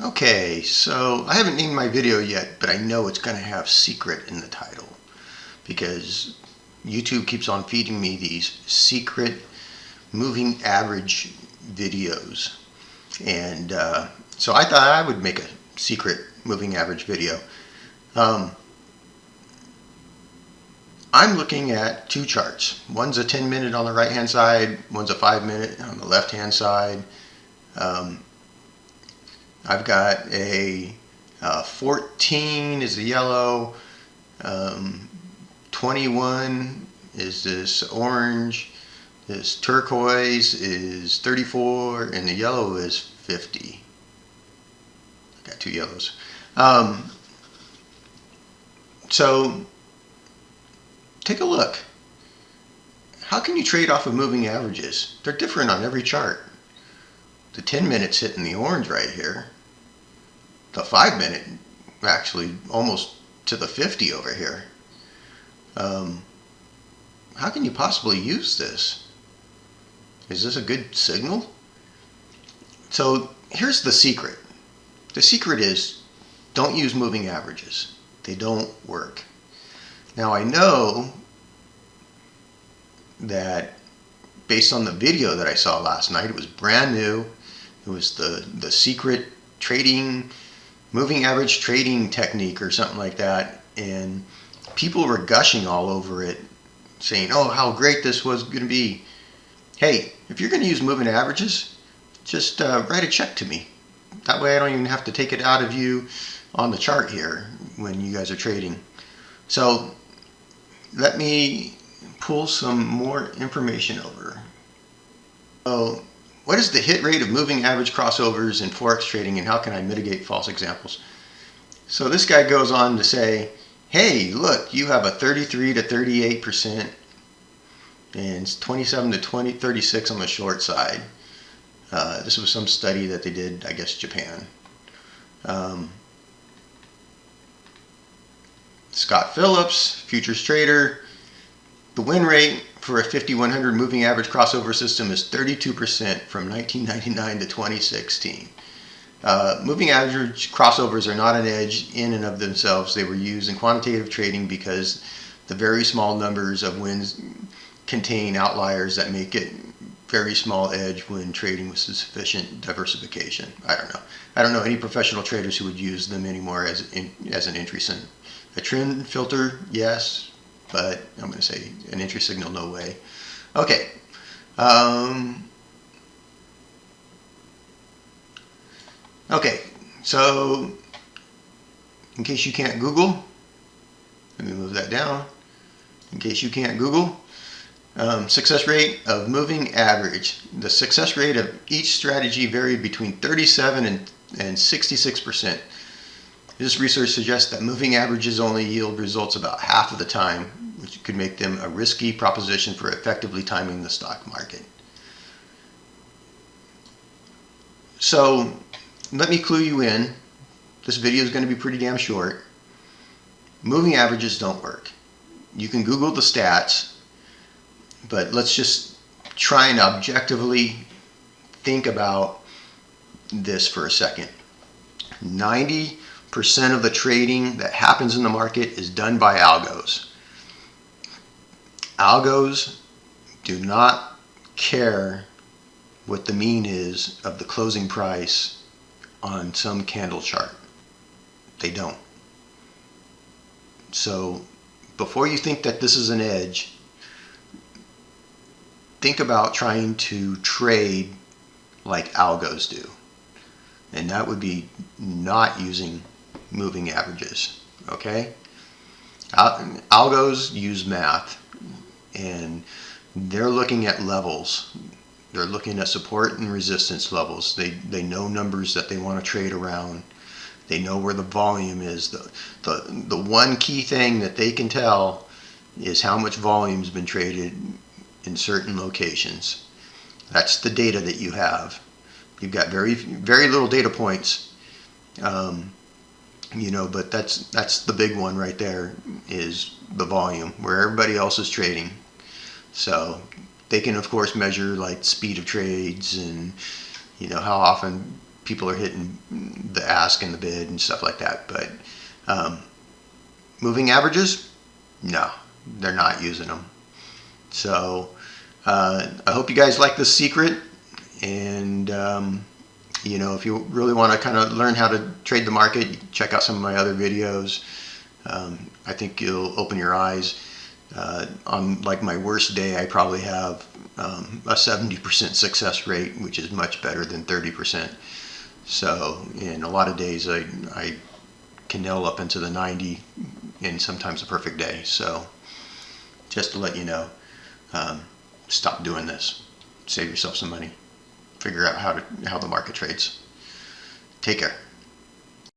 Okay, so I haven't named my video yet, but I know it's going to have secret in the title because YouTube keeps on feeding me these secret moving average videos. And so I thought I would make a secret moving average video. I'm looking at two charts. One's a 10-minute on the right hand side, one's a 5-minute on the left hand side. I've got a 14 is the yellow, 21 is this orange, this turquoise is 34, and the yellow is 50. I got two yellows. So take a look. How can you trade off of moving averages? They're different on every chart. The 10-minute's hitting the orange right here. The 5-minute actually almost to the 50 over here. How can you possibly use this? Is this a good signal? So here's the secret. The secret is don't use moving averages. They don't work. Now I know that based on the video that I saw last night, it was brand new. It was the secret trading, moving average trading technique or something like that. And people were gushing all over it, saying, oh, how great this was going to be. Hey, if you're going to use moving averages, just write a check to me. That way I don't even have to take it out of you on the chart here when you guys are trading. So let me pull some more information over. So what is the hit rate of moving average crossovers in Forex trading, and how can I mitigate false examples? So this guy goes on to say, hey, look, you have a 33 to 38% and 27 to 36 on the short side. This was some study that they did, I guess, Japan. Scott Phillips, futures trader. The win rate for a 5100 moving average crossover system is 32% from 1999 to 2016. Moving average crossovers are not an edge in and of themselves. They were used in quantitative trading because the very small numbers of wins contain outliers that make it very small edge when trading with sufficient diversification. I don't know any professional traders who would use them anymore as an entry signal. A trend filter, yes, but I'm going to say an entry signal, no way. Okay. Okay, so in case you can't Google, let me move that down. In case you can't Google, success rate of moving average. The success rate of each strategy varied between 37 and 66%. This research suggests that moving averages only yield results about half of the time, which could make them a risky proposition for effectively timing the stock market. So let me clue you in. This video is going to be pretty damn short. Moving averages don't work. You can Google the stats, but let's just try and objectively think about this for a second. 90% of the trading that happens in the market is done by algos. Algos do not care what the mean is of the closing price on some candle chart. They don't. So before you think that this is an edge, think about trying to trade like algos do. And that would be not using moving averages, okay? Algos use math, and they're looking at levels. They're looking at support and resistance levels. They know numbers that they want to trade around. They know where the volume is. The one key thing that they can tell is how much volume's been traded in certain locations. That's the data that you have. You've got very little data points, but that's the big one right there, is the volume, where everybody else is trading. So they can of course measure like speed of trades and how often people are hitting the ask and the bid and stuff like that. But moving averages, no, they're not using them. So I hope you guys like this secret. And if you really want to kind of learn how to trade the market, you can check out some of my other videos. I think it'll open your eyes. On like my worst day, I probably have a 70% success rate, which is much better than 30%. So in a lot of days, I can nail up into the 90 and sometimes a perfect day. So just to let you know, stop doing this. Save yourself some money. Figure out how the market trades. Take care.